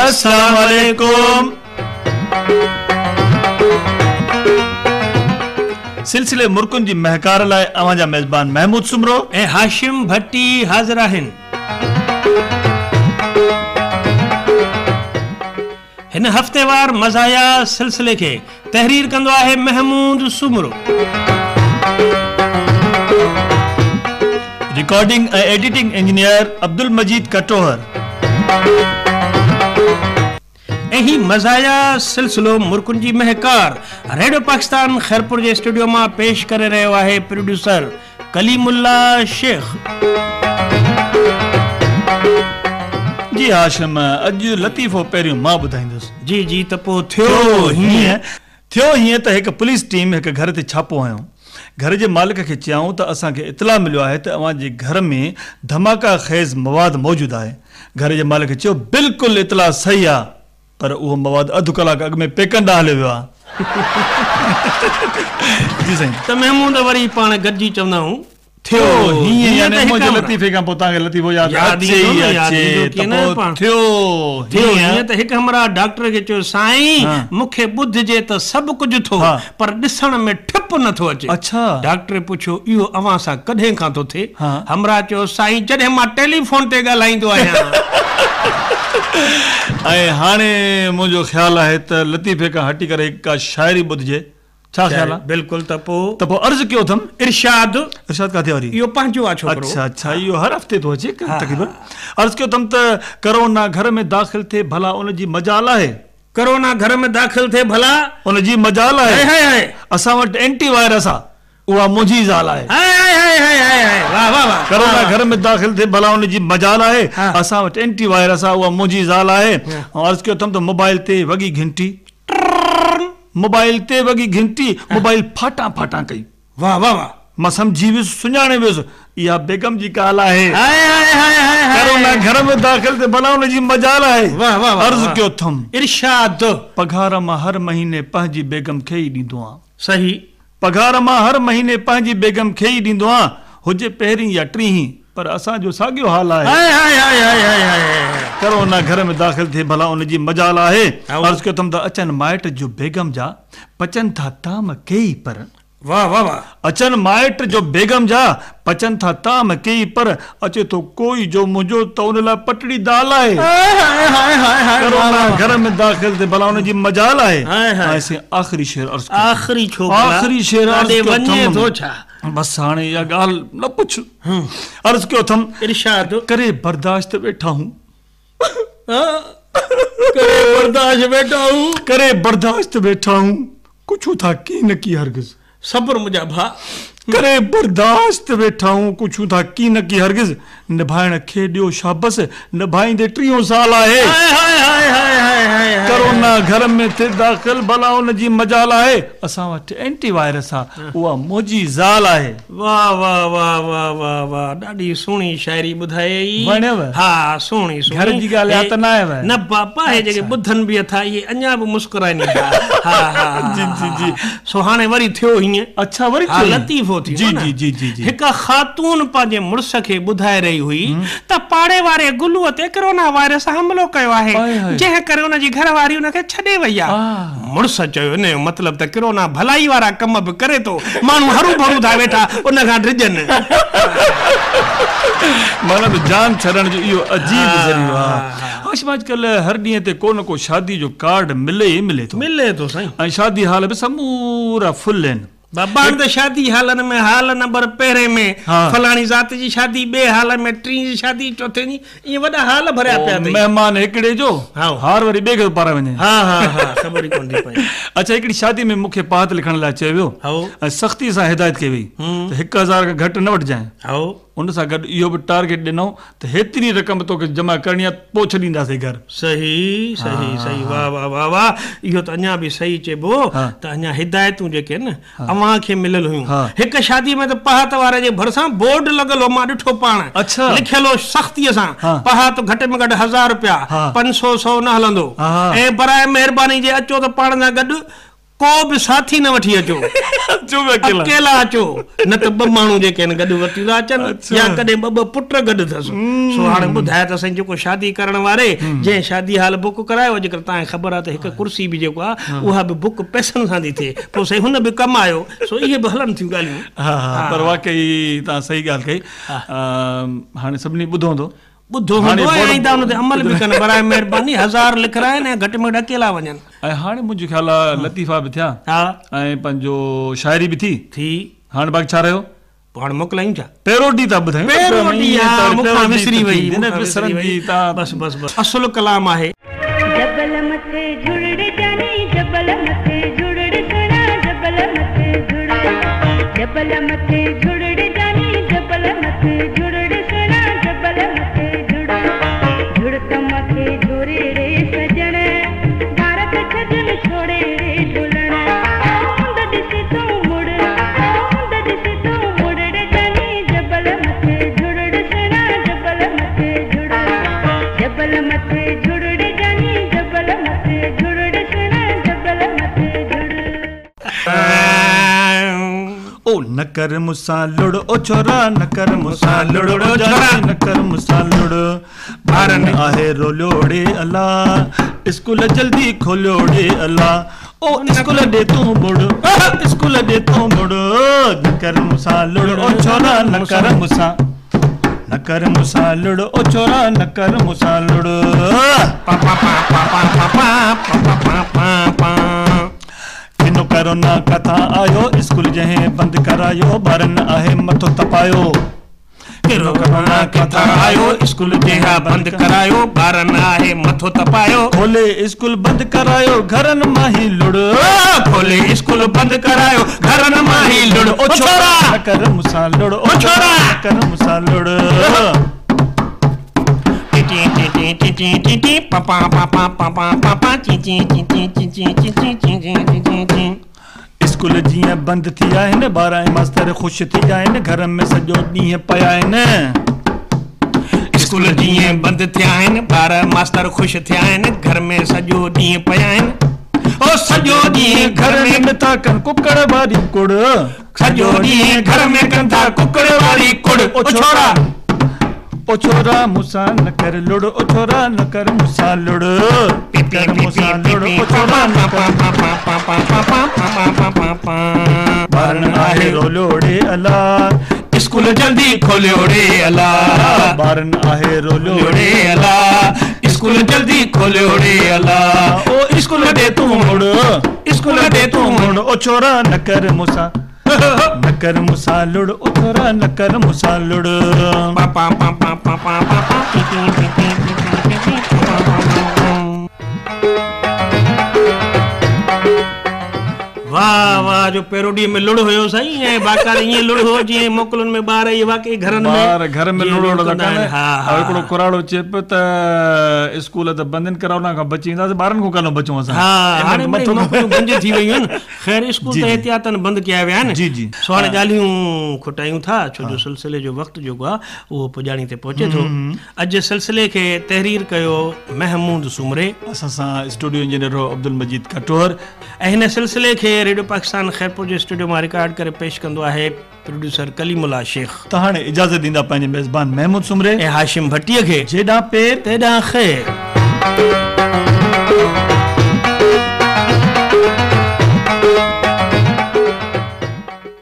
अस्सलाम वालेकुम। सिलसिले मुर्कुन जी महकार लाए अवाजा मेजबान महमूद सुमरो ए हाशिम भट्टी हाजिर आहिन। हिन हफ्तेवार मज़ाया सिलसिले के तहरीर कंदो आहे महमूद सुमरो। रिकॉर्डिंग ए एडिटिंग इंजीनियर अब्दुल मजीद कटोहर। यही मज़ाया सिलसिलो मुर्कुन जी महकार रेडियो पाकिस्तान खैरपुर के स्टूडियो में पेश करे रहो है प्रोड्यूसर कलीमुल्ला शेख। जी हाशिम अज लतीफ़ो पहिरियों मां ॿुधाईंदुसि। जी जी त पोइ थियो हीअं त हिकु पुलिस टीम हिकु घर ते छापो हयो। घर जे मालिक खे चयाऊं त असांखे इतला मिलियो आहे त अव्हां जे घर में धमाका ख़ेज़ मवाद मौजूद आहे। घर जे मालिक चयो बिल्कुलु इतला सही आहे, पर उहो मवाद अधु कलाक अॻु में पेकंदा हलियो वियो आहे। जी साईं। त महमूद वरी पाण गॾिजी चवंदा आहियूं थियो हीअं यानी मुंहिंजे लतीफ़े खां पोइ तव्हांखे लतीफ़ो यादि थियो हीअं त हिकु हमरा डॉक्टर खे चयो साईं मूंखे ॿुधिजे त सभु कुझु थो पर ॾिसण में ठप नथो अचे। अच्छा। डॉक्टर पुछियो इहो अव्हां सां कॾहिं खां थो थिए? हमरा चयो साईं जॾहिं मां टेलीफोन ते ॻाल्हाईंदो आहियां। ऐं हाणे मुंहिंजो ख़्यालु आहे त लतीफ़े खां हटी करे हिकु शाइरी ॿुधिजे। छा ख़्यालु आहे? बिल्कुलु। त पोइ अर्ज़ु कयो अथमि इरशाद काथे वरी इहो पंहिंजो आहे छोकिरो। अच्छा अच्छा इहो हर हफ़्ते थो अचे तक़रीबन। अर्ज़ु कयो अथमि त कोरोना घर में दाख़िल थिए भला उनजी मजाल आहे। कोरोना घर में दाख़िल थिए भला उनजी मजाल आहे। असां वटि एंटी वायरस आहे, उहा मुंहिंजी ज़ाल आहे। कोरोना घर में दाख़िल थिए भला उनजी मजाल आहे। असां वटि एंटी वायरस आहे, उहा मुंहिंजी ज़ाल आहे। अर्ज़ु कयो अथमि त मोबाइल ते वॻी घंटी, मोबाइल ते वॻी घंटी, मोबाइल फाटा फाटा कई। वाह वाह वाह। मां सम्झी वियुसि, सुञाणे वियुसि इहा बेगम जी ॻाल्हि आहे। कोरोना घर में दाख़िल थिए भला उनजी मजाल आहे। अर्ज़ु कयो अथमि इरशाद पघार मां हर महीने पंहिंजी बेगम खे ई ॾींदो आहियां। सही। पघार मां हर महीने पंहिंजी बेगम खे ई ॾींदो आहियां, हुजे पहिरीं या टीं, पर असांजो साॻियो हाल आहे। कोरोना घर में दाख़िल थिए भला उनजी मजाल आहे। अर्ज़ु कयो अथमि त अचनि माइट जो बेगम जा पचनि था ताम कई पर। वाह वाह वाह। अचनि माइट जो बेगम जा पचनि था ताम कई पर अचे तो कोई जो मुंहिंजो त उन लाइ पटड़ी दाल आहे। कोरोना घर में दाख़िल थिए भला उनजी मजाल आहे। ऐसे आख़िरी शेर अर्ज़ु कयो। आख़िरी छोकरा आख़िरी शेर अर्ज़ु कयो वञे थो छा? बस हाणे इहा ॻाल्हि न पुछ। अर्ज़ु कयो अथमि इरशाद करे बर्दाश्त वेठा हूं। करे बर्दाश्त वेठा हूं। करे बर्दाश्त वेठा हूं, कुछ था की न की हरगिज़। सब्र मुंहिंजा भा। करे बर्दाश्त वेठा हूं, कुछ था की न की हरगिज़। निभाइण खे ॾियो शाबस, निभाईंदे 3 साल आहे। कोरोना घर में थिए दाख़िल भला उनजी मजाल आहे। असां वटि एंटी वायरस आहे, उहा मुंहिंजी ज़ाल आहे। वाह वाह वाह वाह वाह वाह। ॾाढी सुहिणी शाइरी ॿुधाई। वणेव? हा सुहिणी सुहिणी। घर जी ॻाल्हि आहे त न आयव? न पापा हे जेके ॿुधनि बि अथा इहे अञा बि मुस्कुराइनि था। हा हा जी जी जी। सो हाणे वरी थियो हीअं। अच्छा वरी थियो लतीफ़ो थी। जी जी जी जी जी। हिकु ख़ातून पंहिंजे मुड़ुस खे ॿुधाए रही हुई त पाड़े वारे गुलूअ ते कोरोना वायरस हमलो कयो आहे, जंहिं करे उनजी घरवारी उनखे छॾे वई आहे। मुड़ुस चयो इन जो मतिलबु त कोरोना भलाई वारा कम बि करे थो, माण्हू हरू भरू था वेठा उन खां डिॼनि। मतलब जान छड़ण जो इहो अजीब ज़रियो आहे। अॼुकल्ह हर ॾींहं ते को न को शादी जो कार्ड मिले ई मिले थो साईं। ऐं शादी हाल बि समूरा फुल आहिनि। बाबा त शादी हालनि में हाल नंबर पहिरें में फलाणी ज़ात जी शादी, ॿिए हाल में टीं जी शादी, चौथे जी, इहे वॾा हाल भरिया पिया अथई। महिमान हिकिड़े जो हार वरी ॿिए खे पाराए वञे। हा हा हा ख़बर ई कोन थी पई। अच्छा हिकिड़ी शादी में मूंखे पात लिखण लाइ चयो वियो ऐं सख़्ती सां हिदायत कई वई त 1000 खां घटि न वठिजांइ। उन सां गॾु इहो बि टारगेट ॾिनो त हेतिरी रक़म तोखे जमा करणी आहे, पोइ छॾींदासीं घर। सही सही सही। वाह वाह वाह वाह। इहो त अञा बि सही चइबो त अञा हिदायतूं जेके न अव्हां खे मिलियल हुयूं। हिकु शादी में त पहात वारे जे भरिसां बोर्ड लॻल हो, मां ॾिठो पाण। अच्छा। लिखियल हो सख़्तीअ सां पहात घटि में घटि 1000 रुपया, 500 100 न हलंदो। ऐं बराए महिरबानी जे अचो त पाण सां गॾु को बि साथी न वठी अचो, अकेला अचो, न त ॿ माण्हू जेके आहिनि गॾु वठी था अचनि या कॾहिं ॿ पुट गॾु अथसि। सो हाणे ॿुधाए त साईं जेको शादी करण वारे जंहिं शादी हाल बुक करायो, अॼुकल्ह तव्हांखे ख़बर आहे त हिकु कुर्सी बि जेको आहे उहा बि बुक पैसनि सां थी थिए, पोइ साईं हुन बि कमु आयो। सो इहे बि हलनि थियूं ॻाल्हियूं। पर वाकई तव्हां सही ॻाल्हि कई। हाणे सभिनी ॿुधो हूंदो, ॿुधो हूंदो ऐं था हुन ते अमल बि कनि, बराए महिरबानी 1000 लिखाइनि ऐं घटि में घटि अकेला वञनि। ऐं हाणे मुंहिंजो ख़्यालु आहे लतीफ़ा बि थिया ऐं पंहिंजो शाइरी बि थी। हाणे बाक़ी छा रहियो? हाणे मोकिलायूं छा? पेरोडी था ॿुधायूं। विसरी वई बस बस बस। असुल कलाम आहे जबल मथे जुड़ड़ जानी, जबल मथे जुड़ड़ सुना, जबल मथे जुड़ड़, जबल मथे जुड़ड़ जानी, जबल मथे जुड़ड़ सुना, जबल मथे जुड़ड़, जुड़त मथे जोरे रे सजण, भारत छजन छोड़े रे डुलण, मुंद दिसी तू मुड़, मुंद दिसी तू मुड़ड़ जानी, जबल मथे जुड़ड़ सुना, जबल मथे जुड़ड़, जबल मथे जुड़ड़ जानी, जबल मथे जुड़ड़ सुना, जबल मथे जुड़ड़। ओ न कर मुसा लुड़ ओ छोरा, न कर मुसा लुड़ ओ छोरा, न कर मुसा लुड़, बारन आहे रोलोड़े अला, स्कूल जल्दी खोलोड़े अला। ओ स्कूल दे तू मुड़, स्कूल दे तू मुड़, न कर मुसा लुड़ ओ छोरा, न कर मुसा, न कर मुसा लुड़ ओ छोरा, न कर मुसा लुड़। किनो कोरोना कथा आयो, स्कूल जंहिं बंदि करायो, ॿारन आहे मथो तपायो। किनो कोरोना कथा आयो, स्कूल जंहिं बंदि करायो, ॿारन आहे मथो तपायो। खोले स्कूल बंदि करायो, घरनि मां ही लुड़, खोले स्कूल बंदि करायो, घरनि मां ही लुड़ ओ छोरा, न कर मुसा लुड़ ओ छोरा, न कर मुसा लुड़। स्कूल जीअं बंदि थी विया आहिनि, ॿार ऐं मास्तर ख़ुशि थी विया आहिनि, घर में सॼो ॾींहुं पिया आहिनि। स्कूल जीअं बंदि थिया आहिनि, ॿार मास्तर ख़ुशि थिया आहिनि, घर में सॼो ॾींहुं पिया आहिनि। ओ सॼो ॾींहुं घर में था कनि कुकड़ वारी कुड़, सॼो ॾींहुं घर में कनि था कुकड़ वारी कुड़ ओ छोरा, ओ छोरा मुसा न कर लुड़, ओ छोरा न कर मुसा लुड़, कर मुसा लुड़ ओ छोरा न कर। ॿारन आहे रोलोड़े अला, स्कूल जल्दी खोलियोड़े अला, ॿारन आहे रोलोड़े अला, स्कूल जल्दी खोलियोड़े अला। ओ स्कूल दे तू मुड़, स्कूल दे तू मुड़, ओ छोरा न कर मुसा, न कर मुसा लुड़ ओ छोरा, न कर मुसा लुड़। वाह वाह, जो पेरोडी में लुड़ हुयो साईं, ऐं बाक़ाइदा ईअं लुड़ हो जीअं मोकलुनि में ॿार इहे वाकई घरनि में घर में लुड़ था कनि। हिकिड़ो कुराड़ो चए पियो त स्कूल त बंदिनि कोरोना खां बची वेंदासीं, ॿारनि खां कान बचूं असां। हाणे मोकलूं बंदि थी वयूं आहिनि, ख़ैर स्कूल त एहतियातन बंदि कया विया आहिनि। जी जी। सो हाणे ॻाल्हियूं खुटायूं था, छो जो सिलसिले जो वक़्तु जेको आहे उहो पुॼाणी ते पहुचे थो। अॼु सिलसिले खे तहरीर कयो महमूद सुमरे, असां सां स्टूडियो इंजीनियर हो अब्दुल मजीद कटोर, ऐं हिन सिलसिले खे रेडियो पाकिस्तान ख़ैरपुर जे स्टूडियो मां रिकॉर्ड करे पेश कंदो आहे प्रोड्यूसर कलीमुल्ला शेख। त हाणे इजाज़त ॾींदा पंहिंजे मेज़बान महमूद सुमरे ऐं हाशिम भट्टीअ खे। जेॾां पेर तेॾां ख़ैर।